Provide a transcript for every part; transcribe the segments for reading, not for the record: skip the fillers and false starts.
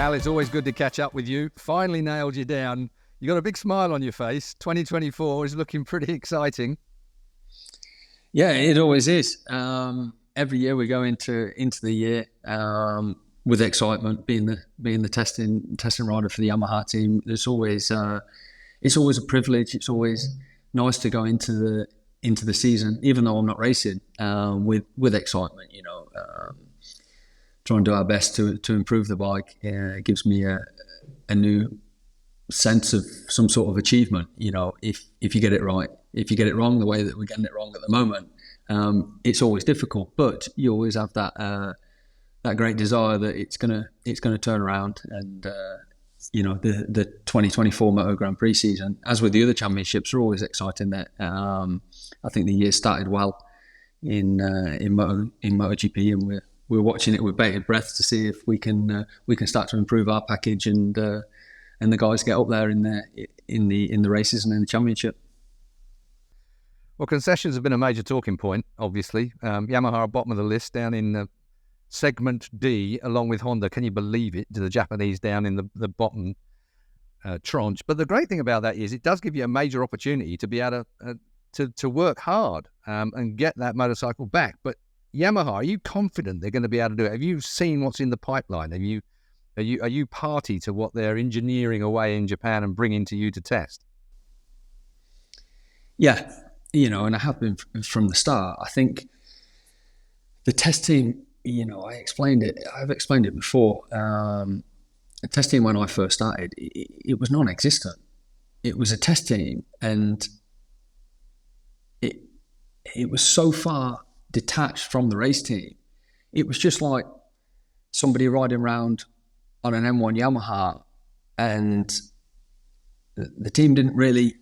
Al, it's always good to catch up with you. Finally nailed you down. You got a big smile on your face. 2024 is looking pretty exciting. Yeah, it always is. Every year we go into the year with excitement. Being the testing rider for the Yamaha team, it's always a privilege. It's always nice to go into the season, even though I'm not racing, with excitement. Try and do our best to improve the bike. It gives me a new sense of some sort of achievement. If you get it right. If you get it wrong the way that we're getting it wrong at the moment, it's always difficult. But you always have that great desire that it's gonna turn around. And the 2024 Moto Grand Prix season, as with the other championships, are always exciting. That I think the year started well in MotoGP, and we're watching it with bated breath to see if we can start to improve our package and the guys get up there in the races and in the championship. Well, concessions have been a major talking point, obviously. Yamaha are bottom of the list, down in segment D, along with Honda. Can you believe it? To the Japanese down in the bottom tranche. But the great thing about that is it does give you a major opportunity to be able to work hard and get that motorcycle back. But Yamaha, are you confident they're going to be able to do it? Have you seen what's in the pipeline? Are you party to what they're engineering away in Japan and bringing to you to test? Yeah, and I have been from the start. I think the test team, I've explained it before. The test team, when I first started, it was non-existent. It was a test team, and it was so far detached from the race team. It was just like somebody riding around on an M1 Yamaha, and the team didn't really,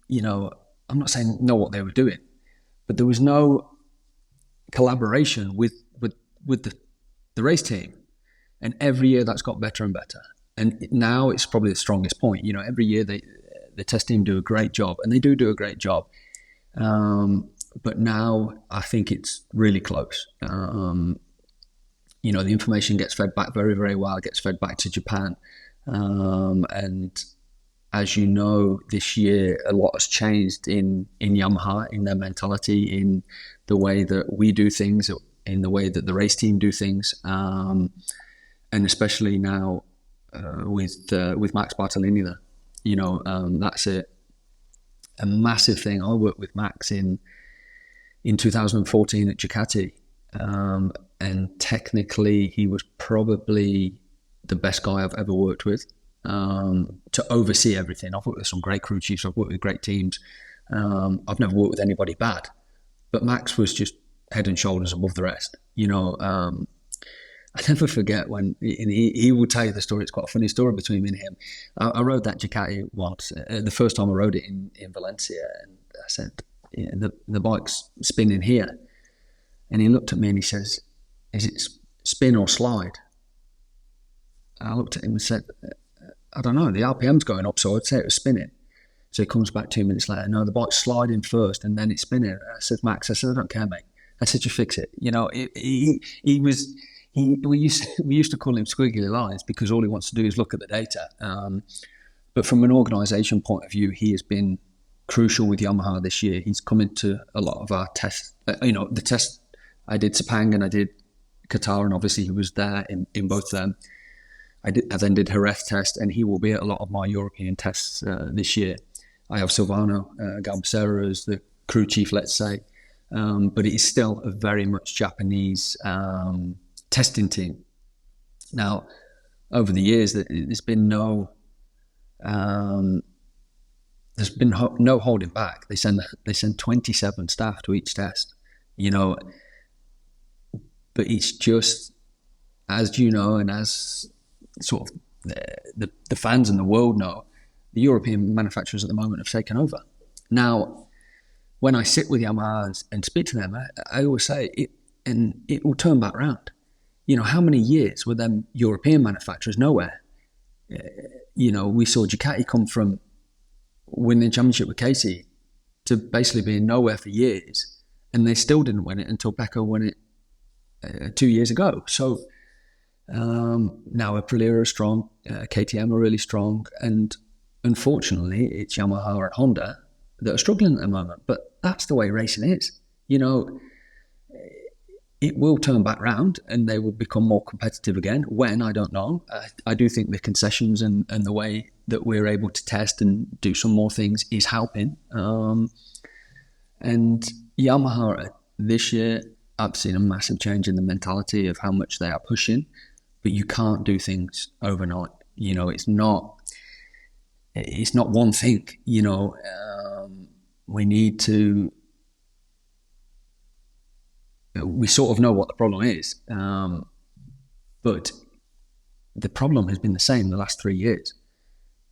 I'm not saying know what they were doing, but there was no collaboration with the race team. And every year that's got better and better. And now it's probably the strongest point. Every year the test team do a great job, and they do a great job. But now I think it's really close. The information gets fed back very, very well. It gets fed back to Japan. And as you know, this year, a lot has changed in Yamaha, in their mentality, in the way that we do things, in the way that the race team do things. And especially now with Max Bartolini there. That's a massive thing. I worked with Max in 2014 at Ducati, and technically he was probably the best guy I've ever worked with to oversee everything. I've worked with some great crew chiefs, I've worked with great teams. I've never worked with anybody bad, but Max was just head and shoulders above the rest. I never forget when he will tell you the story. It's quite a funny story between me and him. I rode that Ducati once, the first time I rode it in Valencia, and I said, the bike's spinning here. And he looked at me and he says, is it spin or slide? And I looked at him and said, I don't know, the RPM's going up, so I'd say it was spinning. So he comes back 2 minutes later, no, the bike's sliding first and then it's spinning. I said, Max, I don't care, mate. I said, you fix it. We used to call him squiggly lines because all he wants to do is look at the data. But from an organisation point of view, he has been crucial with Yamaha this year. He's come into a lot of our tests. The test I did Sepang and I did Qatar, and obviously he was there in both of them. I then did Jerez test, and he will be at a lot of my European tests this year. I have Silvano Galbacera as the crew chief, let's say, but it is still a very much Japanese testing team. Now, over the years, there's been no holding back. They send 27 staff to each test, but it's just, as you know, and as sort of the fans in the world know, the European manufacturers at the moment have taken over. Now, when I sit with Yamaha and speak to them, I always say it, and it will turn back round. How many years were them European manufacturers nowhere? We saw Ducati come from winning the championship with Casey to basically being nowhere for years, and they still didn't win it until Pecco won it 2 years ago. So Now Aprilia are strong, KTM are really strong, and unfortunately it's Yamaha and Honda that are struggling at the moment. But that's the way racing is. It will turn back round and they will become more competitive again. When, I don't know. I do think the concessions and the way that we're able to test and do some more things is helping. And Yamaha this year, I've seen a massive change in the mentality of how much they are pushing, but you can't do things overnight. It's not one thing. We sort of know what the problem is, but the problem has been the same the last 3 years.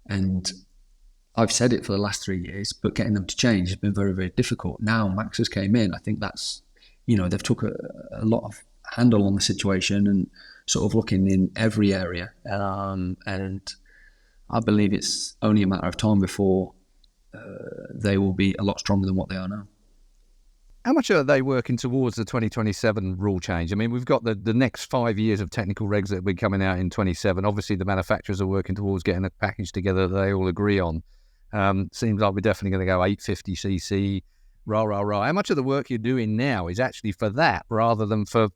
And I've said it for the last 3 years, but getting them to change has been very, very difficult. Now Max has came in. I think that's, they've took a lot of handle on the situation and sort of looking in every area. And I believe it's only a matter of time before they will be a lot stronger than what they are now. How much are they working towards the 2027 rule change? I mean, we've got the next 5 years of technical regs that will be coming out in 27. Obviously, the manufacturers are working towards getting a package together that they all agree on. Seems like we're definitely going to go 850cc, rah, rah, rah. How much of the work you're doing now is actually for that rather than for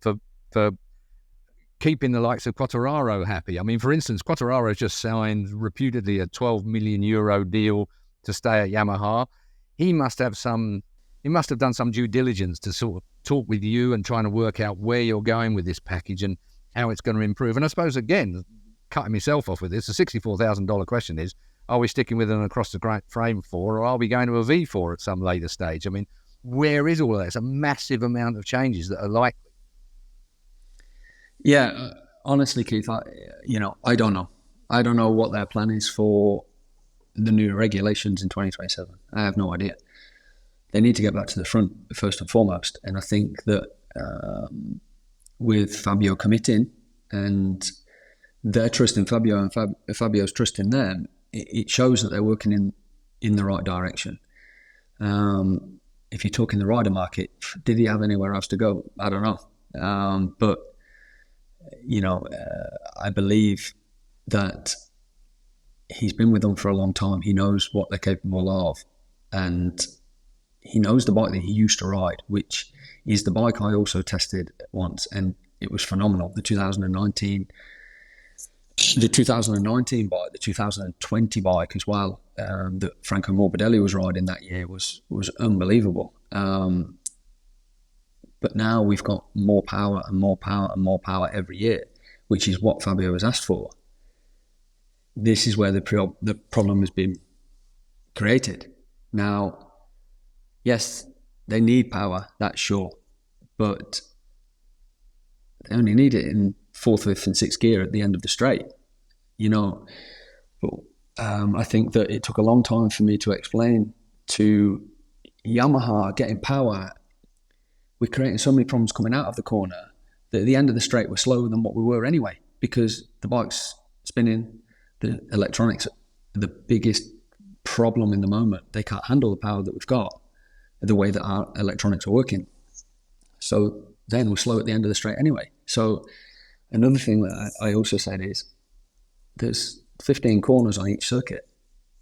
keeping the likes of Quartararo happy? I mean, for instance, Quartararo just signed reputedly a €12 million deal to stay at Yamaha. He must have done some due diligence to sort of talk with you and trying to work out where you're going with this package and how it's going to improve. And I suppose, again, cutting myself off with this, the $64,000 question is, are we sticking with an across the frame 4 or are we going to a V4 at some later stage? I mean, where is all of that? It's a massive amount of changes that are likely. Yeah, honestly, Keith, I don't know. I don't know what their plan is for the new regulations in 2027. I have no idea. They need to get back to the front first and foremost. And I think that with Fabio committing and their trust in Fabio and Fabio's trust in them, it shows that they're working in the right direction. If you're talking the rider market, did he have anywhere else to go? I don't know. But I believe that he's been with them for a long time. He knows what they're capable of. And he knows the bike that he used to ride, which is the bike I also tested once, and it was phenomenal. The 2019 bike, the 2020 bike as well, that Franco Morbidelli was riding that year was unbelievable. But now we've got more power and more power and more power every year, which is what Fabio has asked for. This is where the problem has been created. Now, yes, they need power, that's sure, but they only need it in 4th, 5th and 6th gear at the end of the straight, But I think that it took a long time for me to explain to Yamaha getting power. We're creating so many problems coming out of the corner that at the end of the straight we're slower than what we were anyway, because the bike's spinning, the electronics are the biggest problem in the moment. They can't handle the power that we've got, the way that our electronics are working. So then we're slow at the end of the straight anyway. So another thing that I also said is there's 15 corners on each circuit.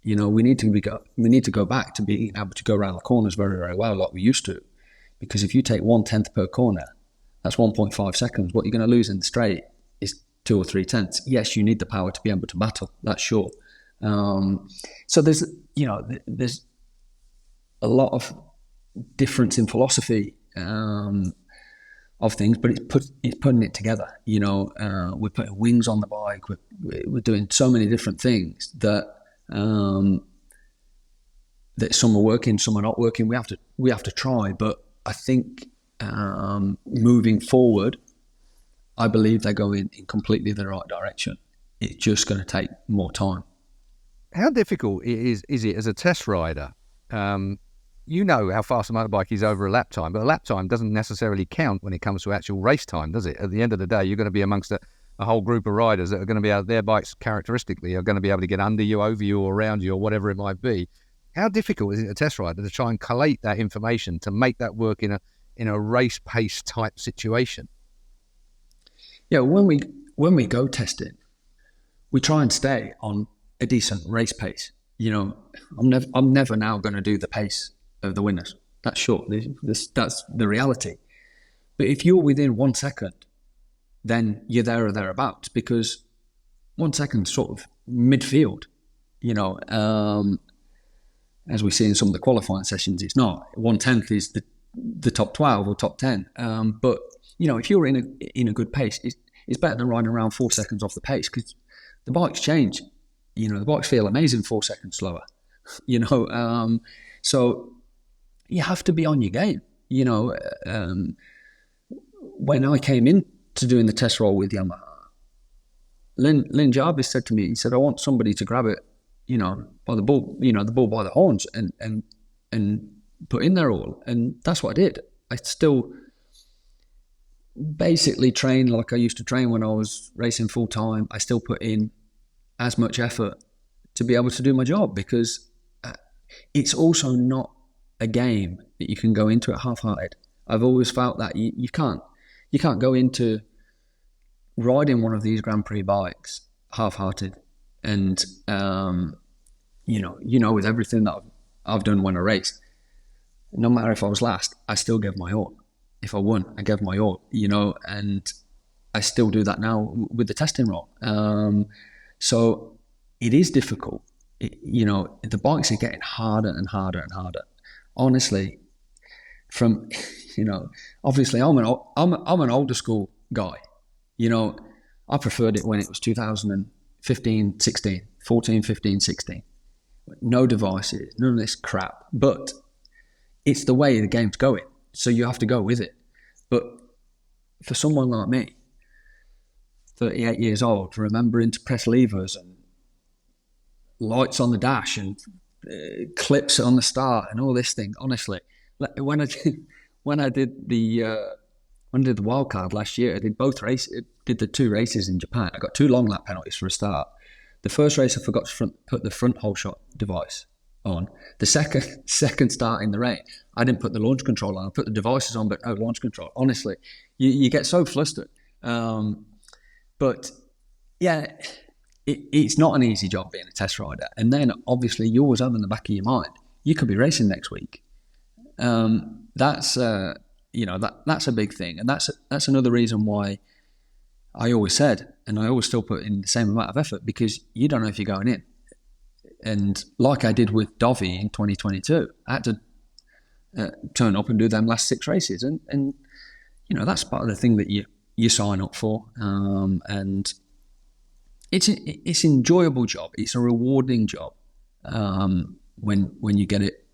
We need to go back to being able to go around the corners very, very well like we used to. Because if you take 1/10 per corner, that's 1.5 seconds. What you're going to lose in the straight is 2 or 3 tenths. Yes, you need the power to be able to battle, that's sure. So there's a lot of difference in philosophy of things, but it's putting it together. We're putting wings on the bike. We're doing so many different things that some are working, some are not working. We have to try, but I think moving forward, I believe they're going in completely the right direction. It's just going to take more time. How difficult is it as a test rider? You know how fast a motorbike is over a lap time, but a lap time doesn't necessarily count when it comes to actual race time, does it? At the end of the day, you're going to be amongst a whole group of riders that are going to be able, their bikes characteristically are going to be able to get under you, over you, or around you, or whatever it might be. How difficult is it a test rider to try and collate that information to make that work in a race pace type situation? Yeah, when when we go testing, we try and stay on a decent race pace. You know, I'm never now going to do the pace of the winners. That's short. That's the reality. But if you're within 1 second, then you're there or thereabouts, because 1 second sort of midfield. You know, as we see in some of the qualifying sessions, it's not. 1/10 is the top 12 or top 10. But you know, if you're in a good pace, it's better than riding around 4 seconds off the pace, because the bikes change. You know, the bikes feel amazing 4 seconds slower. You know, so you have to be on your game. You know, when I came in to doing the test roll with Yamaha, Lynn Jarvis said to me, he said, "I want somebody to grab it, you know, by the bull, you know, the bull by the horns, and put in their all." And that's what I did. I still basically train like I used to train when I was racing full time. I still put in as much effort to be able to do my job, because it's also not a game that you can go into it half-hearted. I've always felt that you can't go into riding one of these Grand Prix bikes half-hearted. And you know, with everything that I've done when I raced, no matter if I was last, I still gave my all. If I won, I gave my all. You know, and I still do that now with the testing roll. So it is difficult. You know, the bikes are getting harder and harder and harder. Honestly, from, you know, obviously I'm an older school guy. You know, I preferred it when it was 2015, 16, 14, 15, 16. No devices, none of this crap. But it's the way the game's going, so you have to go with it. But for someone like me, 38 years old, remembering to press levers and lights on the dash and clips on the start and all this thing, honestly, when I did the wild card last year, I did both races. Did the 2 races in Japan. I got 2 long lap penalties for a start. The first race I forgot to put the front hole shot device on. The second start in the rain, I didn't put the launch control on. I put the devices on, but no launch control. Honestly, you get so flustered. But yeah, it's not an easy job being a test rider. And then obviously you always have in the back of your mind, you could be racing next week. That's you know, that's a big thing, and that's another reason why I always said, and I always still put in the same amount of effort, because you don't know if you're going in. And like I did with Dovey in 2022, I had to turn up and do them last 6 races, and you know, that's part of the thing that you sign up for, and it's an enjoyable job. It's a rewarding job when you get it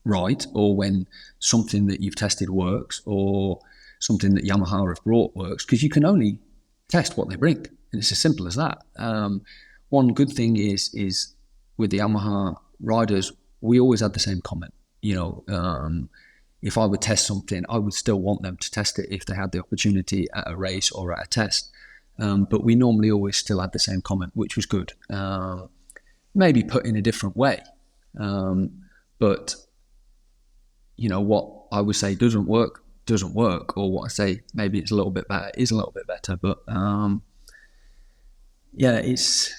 right, or when something that you've tested works, or something that Yamaha have brought works, because you can only test what they bring, and it's as simple as that. One good thing is with the Yamaha riders, we always had the same comment. You know, if I would test something, I would still want them to test it if they had the opportunity at a race or at a test. But we normally always still had the same comment, which was good. Maybe put in a different way. But, you know, what I would say doesn't work, or what I say maybe it's a little bit better is a little bit better. But, yeah, it's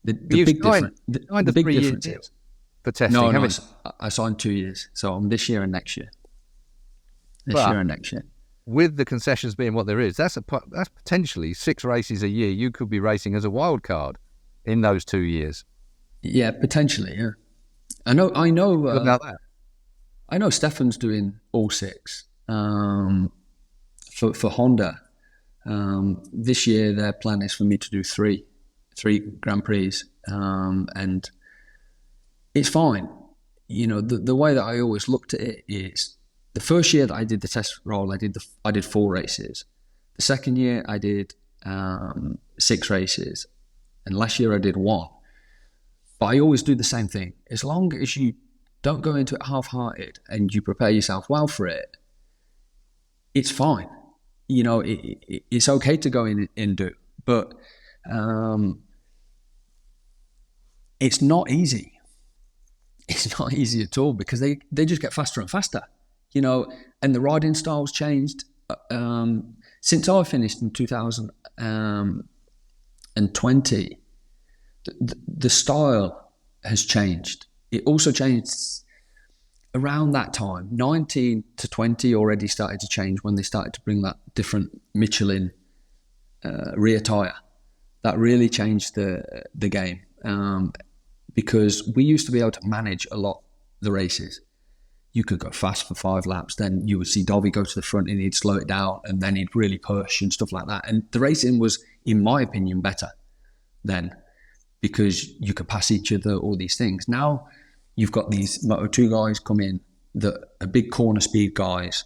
the big difference. The big difference is for testing. No, I signed 2 years, so I'm this year and next year. Year and next year. With the concessions being what there is, that's potentially 6 races a year. You could be racing as a wild card in those 2 years. Yeah, potentially. Yeah, I know. About that. I know Stefan's doing all 6 for Honda. This year, their plan is for me to do 3 Grand Prix, and it's fine. You know, the way that I always looked at it is, the first year that I did the test roll, I did 4 races. The second year I did 6 races, and last year I did 1. But I always do the same thing. As long as you don't go into it half-hearted and you prepare yourself well for it, it's fine. You know, it's okay to go in and do, but it's not easy. It's not easy at all, because they just get faster and faster. You know, and the riding styles changed. since I finished in 2020, the style has changed. It also changed around that time. 19 to 20 already started to change when they started to bring that different Michelin rear tyre. That really changed the game, because we used to be able to manage a lot the races. You could go fast for 5 laps, then you would see Dovi go to the front and he'd slow it down, and then he'd really push and stuff like that. And the racing was, in my opinion, better then, because you could pass each other, all these things. Now you've got these Moto2 guys come in that are big corner speed guys.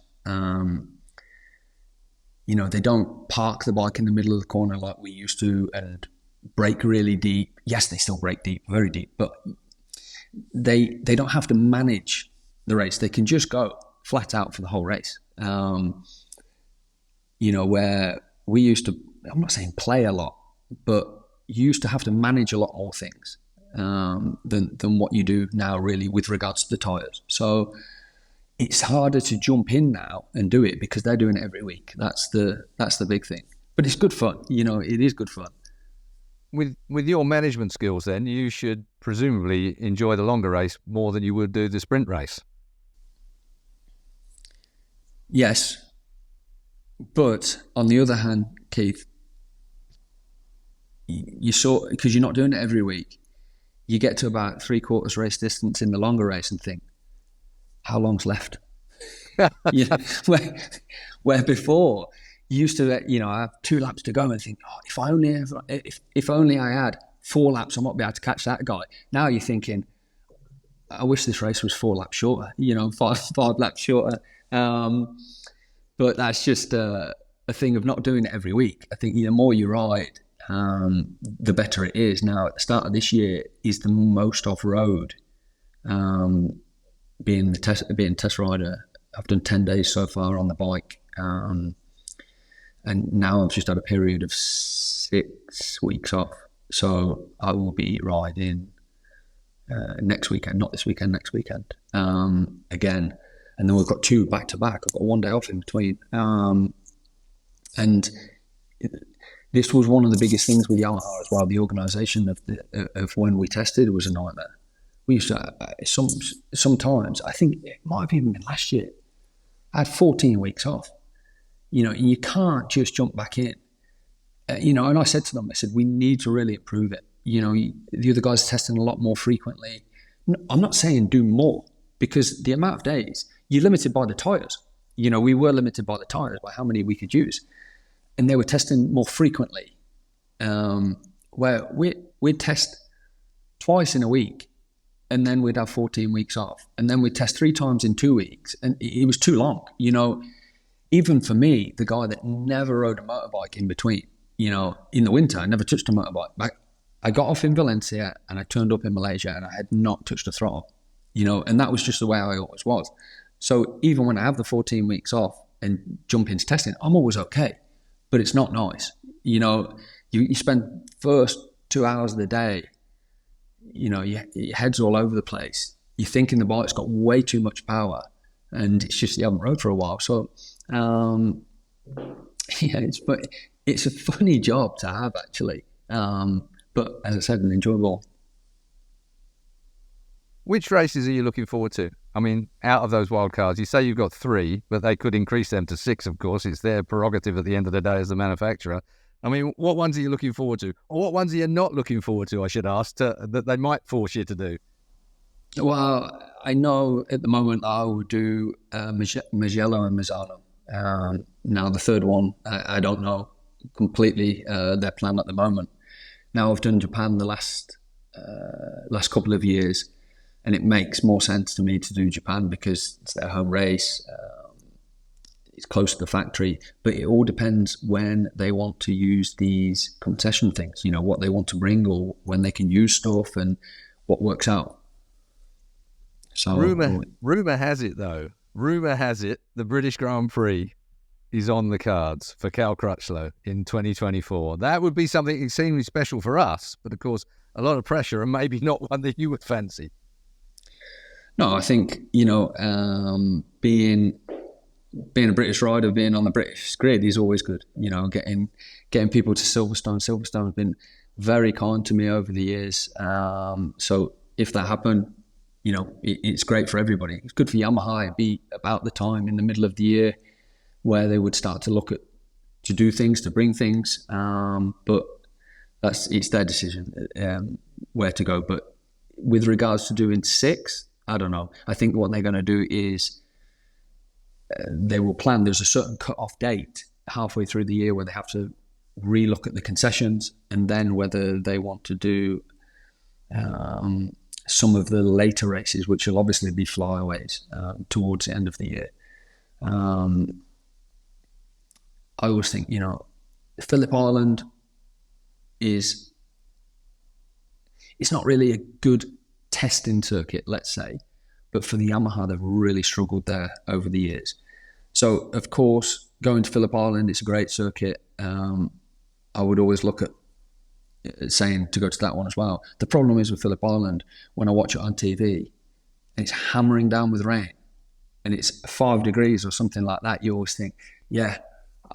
They don't park the bike in the middle of the corner like we used to and brake really deep. Yes, they still brake deep, very deep, but they don't have to manage the race. They can just go flat out for the whole race. Where we used to, I'm not saying play a lot, but you used to have to manage a lot more things than what you do now, really, with regards to the tyres. So it's harder to jump in now and do it because they're doing it every week. That's the big thing. But it's good fun. It is good fun. With your management skills, then, you should presumably enjoy the longer race more than you would do the sprint race. Yes. But on the other hand, Keith, because you're not doing it every week, you get to about 3/4 race distance in the longer race and think, how long's left? Where before you used to, I have 2 laps to go and think, if only I had 4 laps, I might be able to catch that guy. Now you're thinking, I wish this race was 4 laps shorter, 5 laps shorter. But that's just a thing of not doing it every week. I think the more you ride, the better it is. Now, at the start of this year is the most off-road. Being test rider, I've done 10 days so far on the bike, and now I've just had a period of 6 weeks off. So I will be riding next weekend, not this weekend, next weekend again. And then we've got 2 back-to-back. I've got 1 day off in between. And this was one of the biggest things with Yamaha as well. The organisation of when we tested was a nightmare. We used to, sometimes, I think it might have even been last year, I had 14 weeks off. And you can't just jump back in. And I said to them, I said, we need to really improve it. The other guys are testing a lot more frequently. I'm not saying do more, because the amount of days, you're limited by the tyres. We were limited by the tyres, by how many we could use. And they were testing more frequently, where we'd test twice in a week, and then we'd have 14 weeks off. And then we'd test 3 times in 2 weeks. And it was too long. Even for me, the guy that never rode a motorbike in between, in the winter, I never touched a motorbike. I got off in Valencia and I turned up in Malaysia and I had not touched a throttle, and that was just the way I always was. So even when I have the 14 weeks off and jump into testing, I'm always okay, but it's not nice. You spend first 2 hours of the day, your head's all over the place. You're thinking the bike's got way too much power and it's just you haven't rode for a while. So, it's a funny job to have, actually. But as I said, an enjoyable. Which races are you looking forward to? I mean, out of those wild cards, you say you've got 3, but they could increase them to 6, of course. It's their prerogative at the end of the day as the manufacturer. I mean, what ones are you looking forward to? Or what ones are you not looking forward to, I should ask, that they might force you to do? Well, I know at the moment I will do Mugello and Misano. Now, the third one, I don't know completely their plan at the moment. Now, I've done Japan the last couple of years, and it makes more sense to me to do Japan because it's their home race. It's close to the factory, but it all depends when they want to use these concession things, what they want to bring or when they can use stuff and what works out. So Rumour has it, though. Rumour has it the British Grand Prix is on the cards for Cal Crutchlow in 2024. That would be something extremely special for us, but of course, a lot of pressure and maybe not one that you would fancy. No, I think, being being a British rider, being on the British grid is always good. You know, getting people to Silverstone. Silverstone's been very kind to me over the years. So if that happened, you know, it's great for everybody. It's good for Yamaha. It'd be about the time in the middle of the year where they would start to look at to do things, to bring things. But it's their decision where to go. But with regards to doing 6, I don't know. I think what they're going to do is they will plan. There's a certain cut-off date halfway through the year where they have to relook at the concessions, and then whether they want to do some of the later races, which will obviously be flyaways towards the end of the year. I always think, you know, Phillip Island it's not really a good testing circuit, let's say, but for the Yamaha, they've really struggled there over the years. So, of course, going to Phillip Island, it's a great circuit. I would always look at saying to go to that one as well. The problem is with Phillip Island, when I watch it on TV, and it's hammering down with rain, and it's 5 degrees or something like that, you always think, yeah,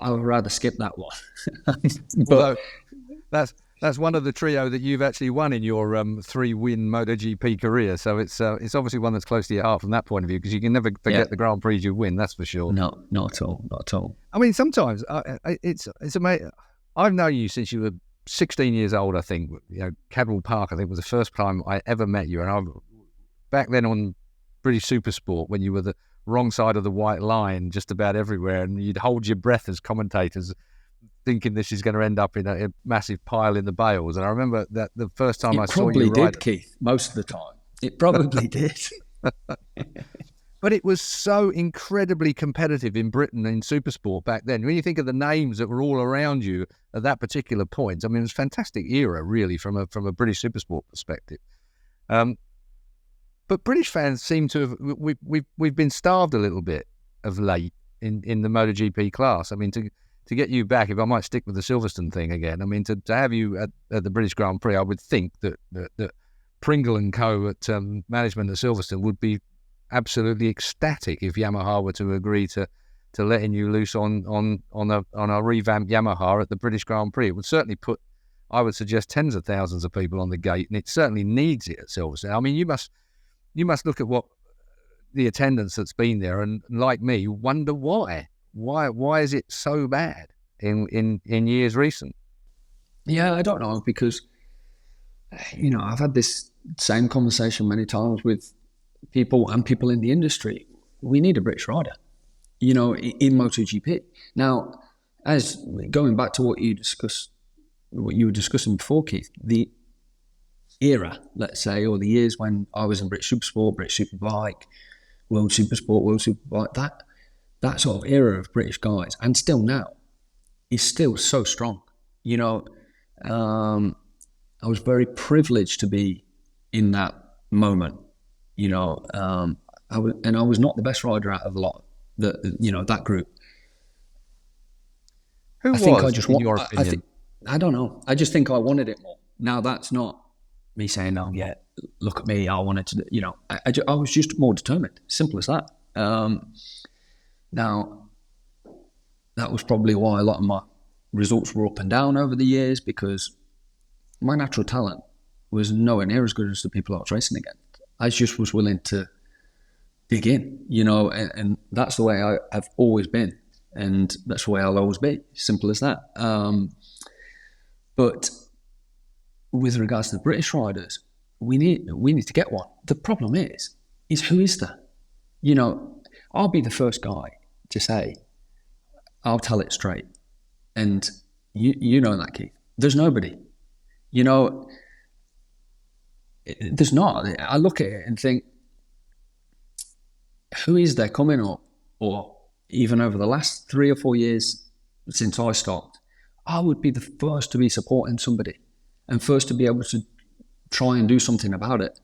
I would rather skip that one. But that's one of the trio that you've actually won in your 3-win MotoGP career. So it's obviously one that's close to your heart from that point of view, because you can never forget the Grand Prix you win. That's for sure. No, not at all. Not at all. I mean, sometimes it's amazing. I've known you since you were 16 years old. I think, you know, Cadwell Park, I think, was the first time I ever met you, and I back then on British Supersport, when you were the wrong side of the white line just about everywhere, and you'd hold your breath as commentators, thinking this is going to end up in a massive pile in the bales. And I remember that the first time I saw you ride, it probably did, Keith, most of the time. It probably did. But it was so incredibly competitive in Britain in Supersport back then. When you think of the names that were all around you at that particular point, I mean, it was a fantastic era, really, from a British Supersport perspective. But British fans seem to have we've been starved a little bit of late in the MotoGP class. I mean, to get you back, if I might stick with the Silverstone thing again, I mean, to have you at the British Grand Prix, I would think that Pringle and co at management at Silverstone would be absolutely ecstatic if Yamaha were to agree to letting you loose on a revamped Yamaha at the British Grand Prix. It would certainly put, I would suggest, tens of thousands of people on the gate, and it certainly needs it at Silverstone. I mean, you must look at what the attendance that's been there, and like me, wonder why is it so bad in years recent? Yeah, I don't know, because, you know, I've had this same conversation many times with people in the industry. We need a British rider, you know, in MotoGP. Now, as going back to what you were discussing before, Keith, the era, let's say, or the years when I was in British Supersport, British Superbike, World Supersport, World Superbike, that sort of era of British guys, and still now, is still so strong. You know, I was very privileged to be in that moment. You know, I was not the best rider out of a lot, that group. Who was, in your opinion? I don't know. I just think I wanted it more. Now, that's not me saying, "Oh, yeah, look at me, I wanted to," you know. I was just more determined. Simple as that. Now, that was probably why a lot of my results were up and down over the years, because my natural talent was nowhere near as good as the people I was racing against. I just was willing to dig in, you know, and that's the way I've always been, and that's the way I'll always be. Simple as that. But with regards to the British riders, we need to get one. The problem is who is there? You know, I'll be the first guy to say, I'll tell it straight. And you know that, Keith. There's nobody. You know, there's not. I look at it and think, who is there coming up? Or even over the last 3 or 4 years since I stopped, I would be the first to be supporting somebody and first to be able to try and do something about it.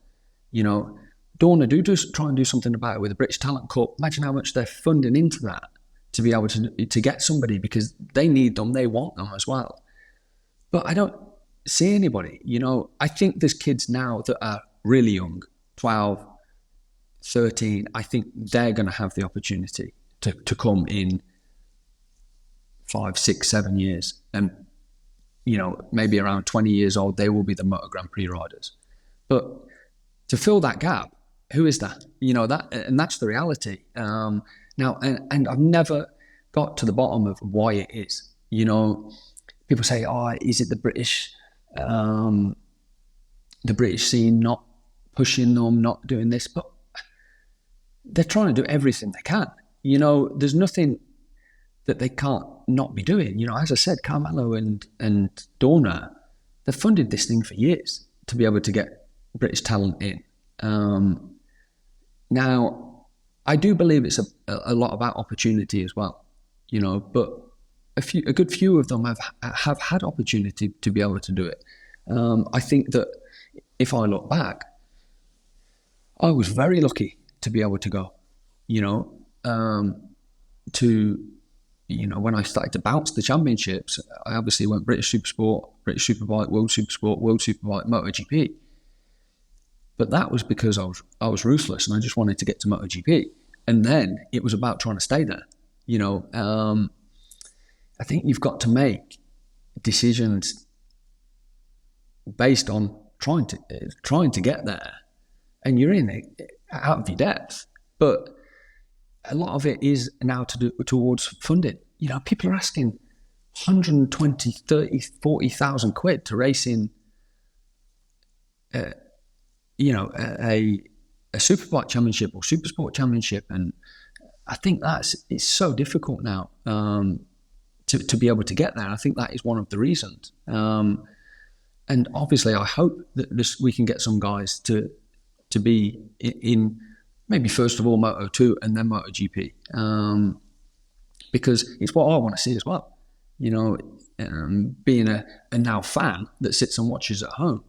You know, don't want to try and do something about it with the British Talent Cup. Imagine how much they're funding into that to be able to get somebody, because they need them, they want them as well. But I don't see anybody. You know, I think there's kids now that are really young, 12, 13. I think they're going to have the opportunity to come in 5, 6, 7 years. And, maybe around 20 years old, they will be the Moto Grand Prix riders. But to fill that gap, who is that? And that's the reality. Now, and I've never got to the bottom of why it is. People say, is it the British scene not pushing them, not doing this? But they're trying to do everything they can. There's nothing that they can't not be doing. As I said, Carmelo and Dorna, they've funded this thing for years to be able to get British talent in. Now, I do believe it's a lot about opportunity as well, but a good few of them have had opportunity to be able to do it. I think that if I look back, I was very lucky to be able to go, when I started to bounce the championships, I obviously went British Supersport, British Superbike, World Supersport, World Superbike, MotoGP. But that was because I was ruthless and I just wanted to get to MotoGP. And then it was about trying to stay there. I think you've got to make decisions based on trying to get there, and you're in it out of your depth. But a lot of it is now to do towards funding. People are asking 120, 30, 40,000 quid to race in, a Superbike championship or Supersport championship, and I think it's so difficult now to be able to get there. I think that is one of the reasons. And obviously, I hope that we can get some guys to be in maybe first of all Moto2 and then MotoGP, because it's what I want to see as well. Being a now fan that sits and watches at home,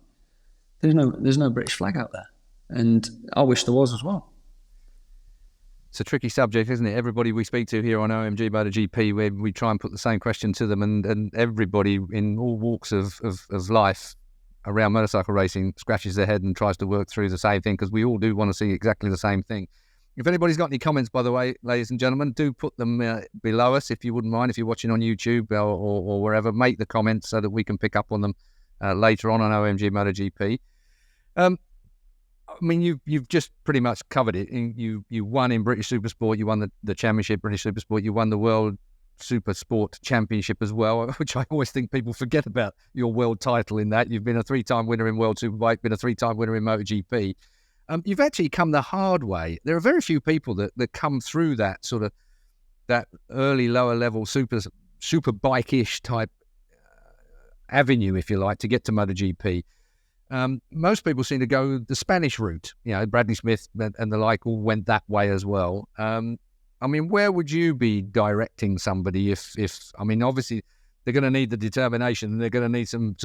there's no British flag out there, and I wish there was as well. It's a tricky subject, isn't it? Everybody we speak to here on OMG MotoGP, we try and put the same question to them, and everybody in all walks of life around motorcycle racing scratches their head and tries to work through the same thing, because we all do want to see exactly the same thing. If anybody's got any comments, by the way, ladies and gentlemen, do put them below us if you wouldn't mind. If you're watching on YouTube or wherever, make the comments so that we can pick up on them later on OMG MotoGP. You've just pretty much covered it. You won in British Supersport, you won the championship British Supersport, you won the World Super Sport Championship as well, which I always think people forget about your world title in that. You've been a 3-time winner in World Superbike, been a 3-time winner in MotoGP. You've actually come the hard way. There are very few people that come through that sort of that early lower level super bike-ish type avenue, if you like, to get to MotoGP. Most people seem to go the Spanish route. Bradley Smith and the like all went that way as well. Where would you be directing somebody if obviously they're going to need the determination and they're going to need some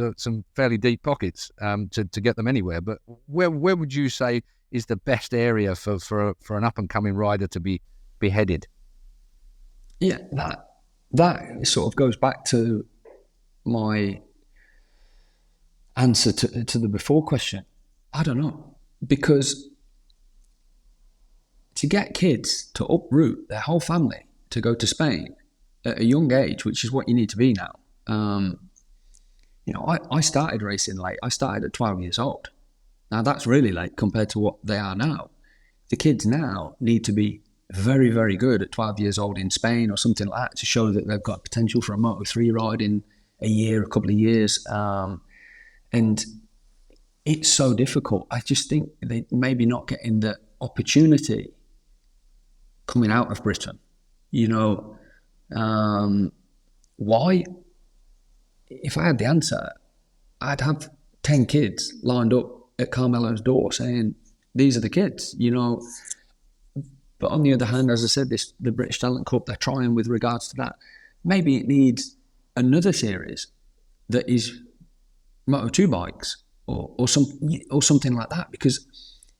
fairly deep pockets to get them anywhere. But where would you say is the best area for an up and coming rider to be headed? Yeah, that sort of goes back to my answer to the before question. I don't know, because to get kids to uproot their whole family to go to Spain at a young age, which is what you need to be now. I started racing late. I started at 12 years old. Now that's really late compared to what they are now. The kids now need to be very, very good at 12 years old in Spain or something like that to show that they've got potential for a Moto3 ride in a couple of years. And it's so difficult. I just think they maybe not getting the opportunity coming out of Britain. Why? If I had the answer, I'd have 10 kids lined up at Carmelo's door saying, these are the kids, But on the other hand, as I said, the British Talent Cup, they're trying with regards to that. Maybe it needs another series that is Moto2 bikes or something like that, because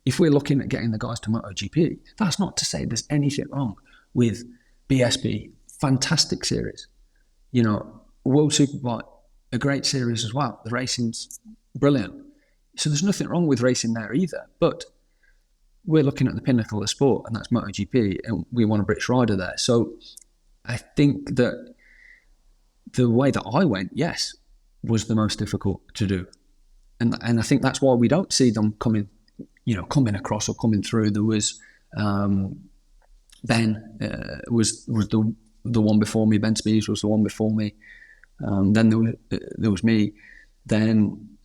if we're looking at getting the guys to MotoGP, that's not to say there's anything wrong with BSB, fantastic series. World Superbike, a great series as well. The racing's brilliant. So there's nothing wrong with racing there either. But we're looking at the pinnacle of sport, and that's MotoGP, and we want a British rider there. So I think that the way that I went, yes, was the most difficult to do. And I think that's why we don't see them coming across or coming through. There was Ben was the one before me. Ben Spears was the one before me. Then there was me. Then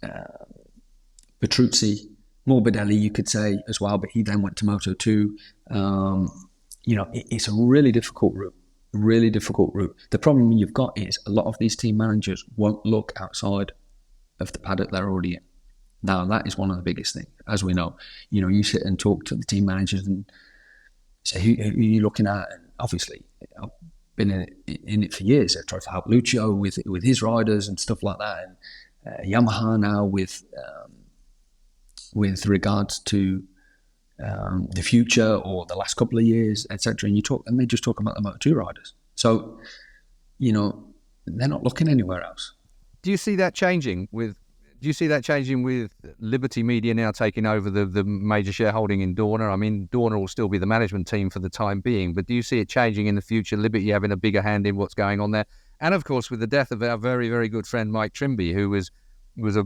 Petrucci, Morbidelli, you could say as well, but he then went to Moto2. It's a really difficult route. Really difficult route. The problem you've got is a lot of these team managers won't look outside of the paddock they're already in. Now, that is one of the biggest things, as we know. You sit and talk to the team managers and say, who are you looking at? And obviously, I've been in it for years. I've tried to help Lucio with his riders and stuff like that. And Yamaha now with regards to the future or the last couple of years, etc. And they just talk about the Moto2 riders. So, they're not looking anywhere else. Do you see that changing with Liberty Media now taking over the major shareholding in Dorna? I mean, Dorna will still be the management team for the time being, but do you see it changing in the future, Liberty having a bigger hand in what's going on there? And of course, with the death of our very, very good friend Mike Trimby, who was a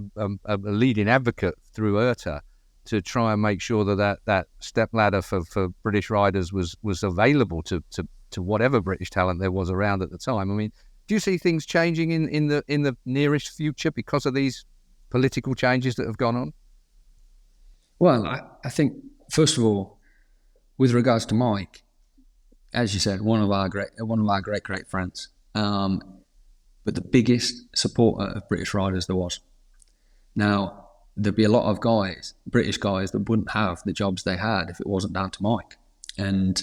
leading advocate through IRTA to try and make sure that step ladder for British riders was available to whatever British talent there was around at the time. I mean, do you see things changing in the nearest future because of these political changes that have gone on? Well, I think, first of all, with regards to Mike, as you said, one of our great friends, but the biggest supporter of British riders there was. Now, there'd be a lot of British guys, that wouldn't have the jobs they had if it wasn't down to Mike. And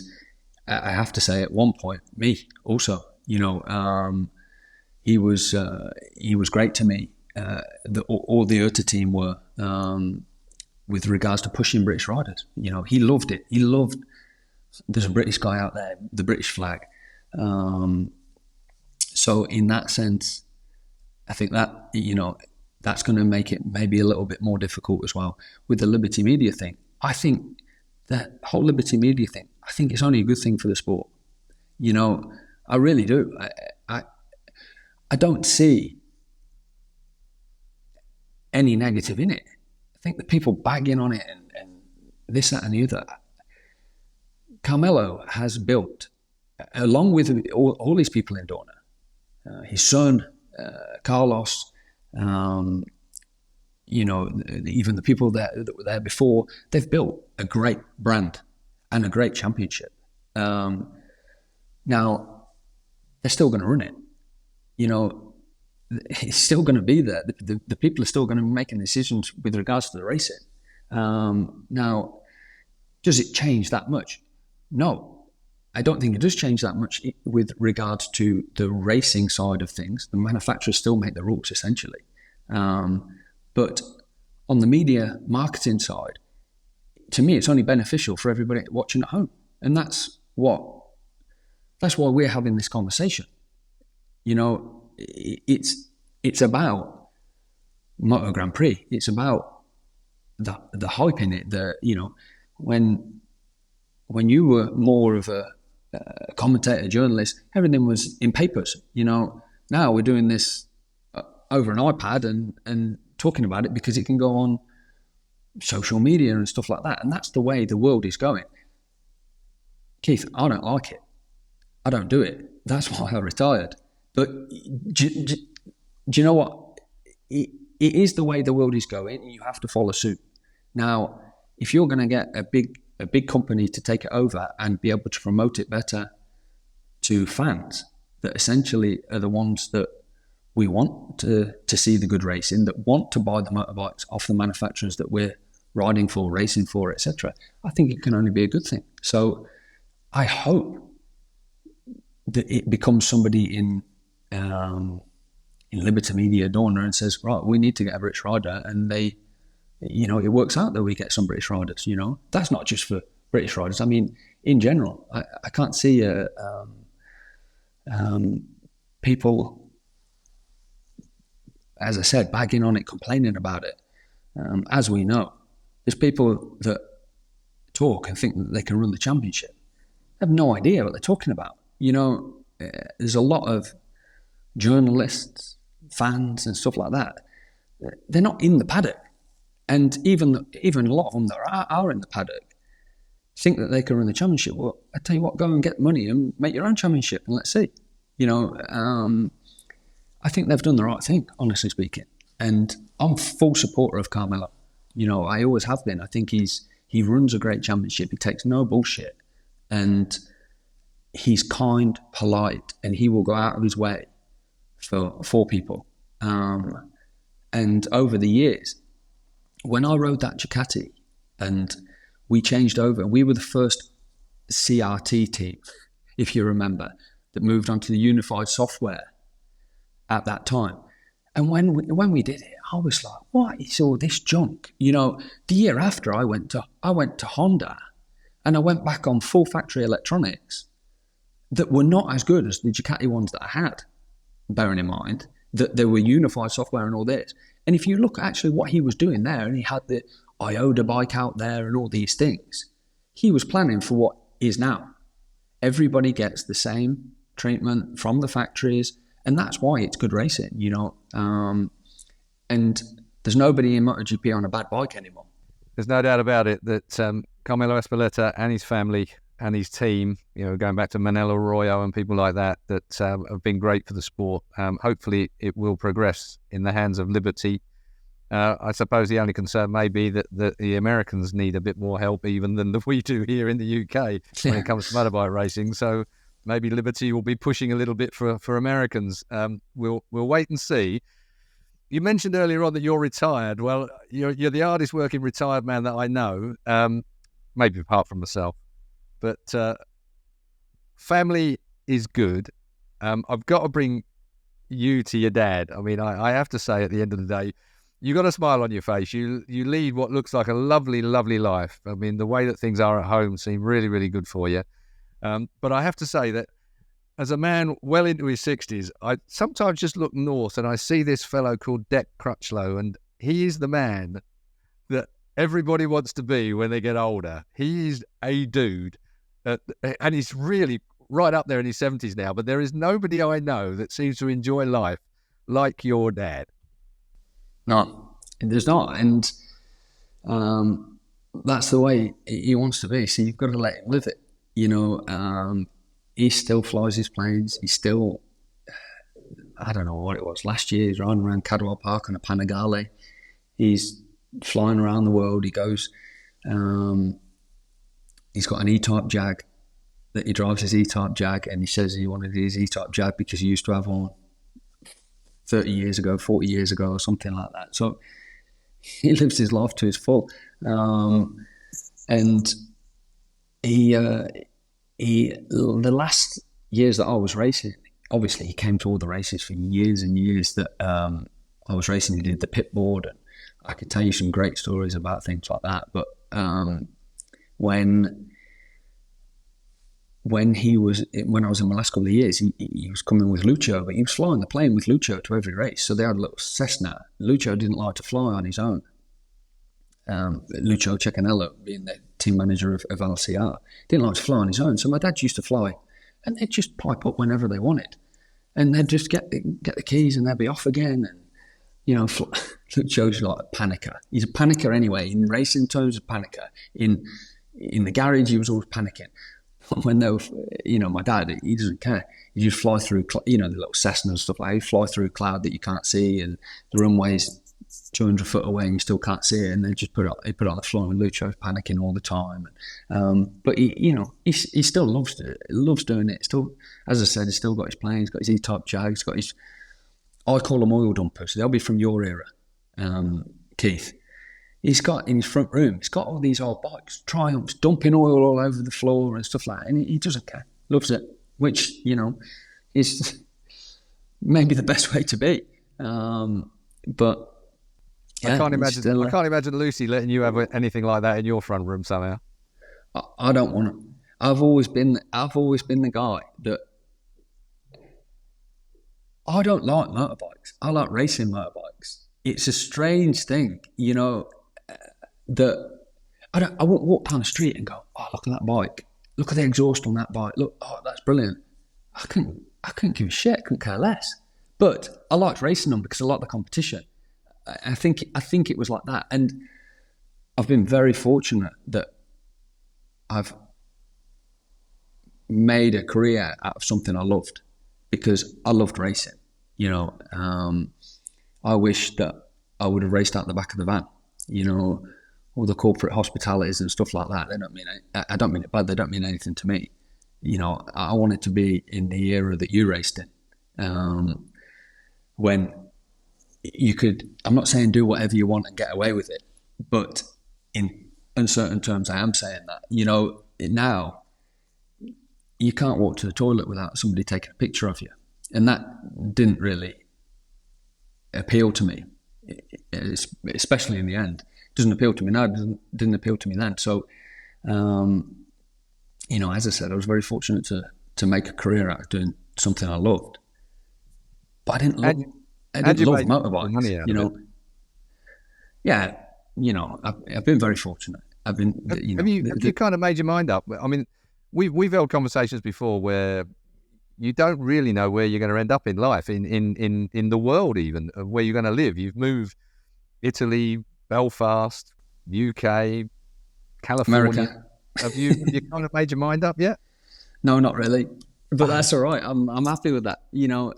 I have to say, at one point, me also, he was great to me. All the IRTA team were, with regards to pushing British riders. He loved it. He loved, there's a British guy out there, the British flag. So in that sense, I think that, that's going to make it maybe a little bit more difficult as well. With the Liberty Media thing, I think that whole Liberty Media thing, I think it's only a good thing for the sport. I really do. I don't see any negative in it. I think the people bagging on it and this, that and the other. Carmelo has built, along with all these people in Dorna, his son, Carlos, even the people that were there before, they've built a great brand and a great championship. Now, they're still going to run it. It's still going to be there. The people are still going to be making decisions with regards to the racing. Now, does it change that much? No, I don't think it does change that much with regards to the racing side of things. The manufacturers still make the rules, essentially. But on the media marketing side, to me, it's only beneficial for everybody watching at home. And that's why we're having this conversation. It's about Moto Grand Prix. It's about the hype in it. When you were more of a commentator, journalist, everything was in papers. Now we're doing this over an iPad and talking about it because it can go on social media and stuff like that. And that's the way the world is going. Keith, I don't like it. I don't do it. That's why I retired. But do you know what? It is the way the world is going, and you have to follow suit. Now, if you're going to get a big company to take it over and be able to promote it better to fans, that essentially are the ones that we want to see the good racing, that want to buy the motorbikes off the manufacturers that we're riding for, racing for, etc., I think it can only be a good thing. So I hope that it becomes somebody in Liberty Media, Dorna, and says, right, we need to get a British rider, and they, it works out that we get some British riders. That's not just for British riders. I mean, in general, I can't see people, as I said, bagging on it, complaining about it. As we know, there's people that talk and think that they can run the championship. They have no idea what they're talking about. There's a lot of journalists, fans, and stuff like that. They're not in the paddock, and even a lot of them that are in the paddock think that they can run the championship. Well, I tell you what, go and get money and make your own championship, and let's see. I think they've done the right thing, honestly speaking. And I'm full supporter of Carmelo. I always have been. I think he runs a great championship. He takes no bullshit, and he's kind, polite, and he will go out of his way for people. And over the years, when I rode that Ducati and we changed over, we were the first CRT team, if you remember, that moved onto the unified software at that time. And when we did it, I was like, what is all this junk? The year after I went to Honda, and I went back on full factory electronics that were not as good as the Ducati ones that I had, bearing in mind that there were unified software and all this. And if you look at actually what he was doing there, and he had the Ioda bike out there and all these things, he was planning for what is now. Everybody gets the same treatment from the factories, and that's why it's good racing, and there's nobody in MotoGP on a bad bike anymore. There's no doubt about it that Carmelo Espeleta and his family and his team, going back to Manolo Arroyo and people like that have been great for the sport. Hopefully it will progress in the hands of Liberty. I suppose the only concern may be that the Americans need a bit more help even than we do here in the UK when it comes to motorbike racing. So maybe Liberty will be pushing a little bit for Americans. We'll wait and see. You mentioned earlier on that you're retired. Well, you're the hardest working retired man that I know, maybe apart from myself. But family is good. I've got to bring you to your dad. I mean, I have to say, at the end of the day, you got a smile on your face. You lead what looks like a lovely, lovely life. I mean, the way that things are at home seem really, really good for you. But I have to say that as a man well into his 60s, I sometimes just look north and I see this fellow called Dec Crutchlow, and he is the man that everybody wants to be when they get older. He is a dude, and he's really right up there in his 70s now, but there is nobody I know that seems to enjoy life like your dad. No, there's not. And that's the way he wants to be. So you've got to let him live it. He still flies his planes. He still, I don't know what it was. Last year, he's riding around Cadwell Park on a Panigale. He's flying around the world. He goes, he's got an E-Type Jag that he drives his E-Type Jag, and he says he wanted his E-Type Jag because he used to have one 30 years ago, 40 years ago, or something like that. So he lives his life to his full. And the last years that I was racing, obviously he came to all the races for years and years that I was racing. He did the pit board, and I could tell you some great stories about things like that. But when I was in my last couple of years, he was coming with Lucio, but he was flying the plane with Lucio to every race. So they had a little Cessna. Lucio didn't like to fly on his own. Lucio Ceccanello, being the team manager of LCR, didn't like to fly on his own. So my dad used to fly, and they'd just pipe up whenever they wanted, and they'd just get the keys, and they'd be off again. And Lucio's like a panicker. He's a panicker anyway. In racing terms, a panicker. In the garage, he was always panicking. When they were, my dad, he doesn't care. You just fly through, the little Cessna and stuff like that. You fly through cloud that you can't see, and the runway's 200 foot away and you still can't see it, and they just put on the floor, and Lucio's panicking all the time. But he still loves doing it. Still, as I said, he's still got his plane. He's got his E-Type Jag. He's got his, I call them oil dumpers. They'll be from your era, Keith. He's got in his front room, he's got all these old bikes, Triumphs, dumping oil all over the floor and stuff like that. And he doesn't care, loves it, which, is maybe the best way to be. But yeah, I can't imagine Lucy letting you have anything like that in your front room somehow. I don't want to. I've always been the guy that I don't like motorbikes. I like racing motorbikes. It's a strange thing, that I won't walk down the street and go, oh, look at that bike. Look at the exhaust on that bike. Look, oh, that's brilliant. I couldn't give a shit. I couldn't care less. But I liked racing them because I liked the competition. I think it was like that. And I've been very fortunate that I've made a career out of something I loved, because I loved racing. You know, I wish that I would have raced out the back of the van. You know, all the corporate hospitalities and stuff like that. I don't mean it bad. They don't mean anything to me. You know, I wanted to be in the era that you raced in, when you could. I'm not saying do whatever you want and get away with it, but in uncertain terms, I am saying that. You know, now you can't walk to the toilet without somebody taking a picture of you, and that didn't really appeal to me, especially in the end. Doesn't appeal to me now. Didn't appeal to me then. So, you know, as I said, I was very fortunate to make a career out of doing something I loved. But I didn't love motorbikes. You know, yeah. You know, I've been very fortunate. I've been. You know, have you kind of made your mind up? I mean, we've held conversations before where you don't really know where you're going to end up in life, in the world, even where you're going to live. You've moved Italy, Belfast, UK, California. America. Have you kind of made your mind up yet? No, not really. But that's all right. I'm happy with that. You know,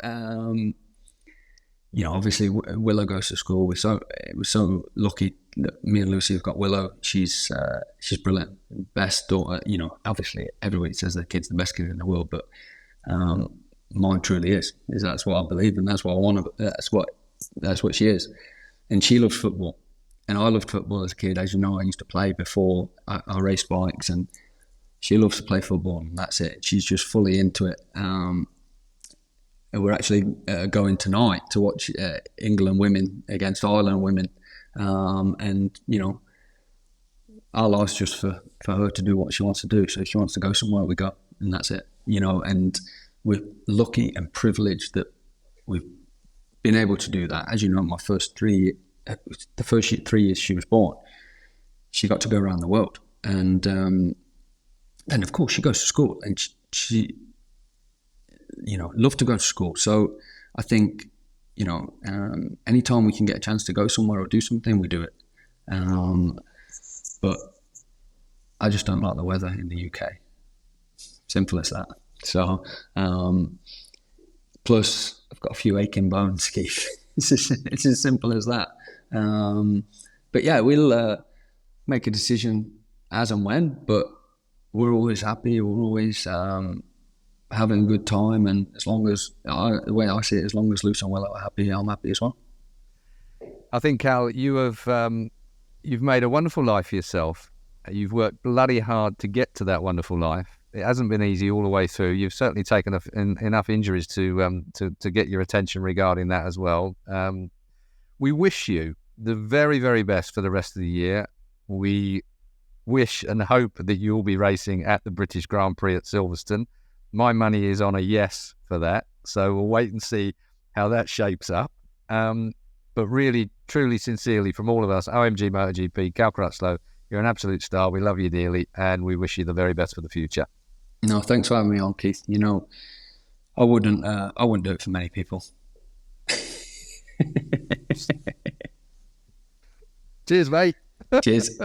obviously Willow goes to school. We're so lucky that me and Lucy have got Willow. She's brilliant, best daughter. You know, obviously everybody says their kid's the best kid in the world, but mine truly is. That's what I believe, and that's what I want. That's what she is, and she loves football. And I loved football as a kid. As you know, I used to play before I raced bikes, and she loves to play football, and that's it. She's just fully into it. And we're actually going tonight to watch England women against Ireland women. And, you know, our life's just for her to do what she wants to do. So if she wants to go somewhere, we go, and that's it. You know, and we're lucky and privileged that we've been able to do that. As you know, the first 3 years she was born, she got to go around the world. And then, of course, she goes to school, and she you know, loved to go to school. So I think, you know, anytime we can get a chance to go somewhere or do something, we do it. But I just don't like the weather in the UK. Simple as that. So, plus I've got a few aching bones, Keith. It's as simple as that. But yeah, we'll make a decision as and when, but we're always happy. We're always having a good time. And as long as, the way I see it, as long as Luce and Willow are happy, I'm happy as well. I think, Cal, you've made a wonderful life for yourself. You've worked bloody hard to get to that wonderful life. It hasn't been easy all the way through. You've certainly taken enough injuries to get your attention regarding that as well. We wish you the very, very best for the rest of the year. We wish and hope that you'll be racing at the British Grand Prix at Silverstone. My money is on a yes for that. So we'll wait and see how that shapes up. But really, truly, sincerely, from all of us, OMG MotoGP, Cal Crutchlow, you're an absolute star. We love you dearly, and we wish you the very best for the future. No, thanks for having me on, Keith. You know, I wouldn't do it for many people. Cheers, mate. Cheers.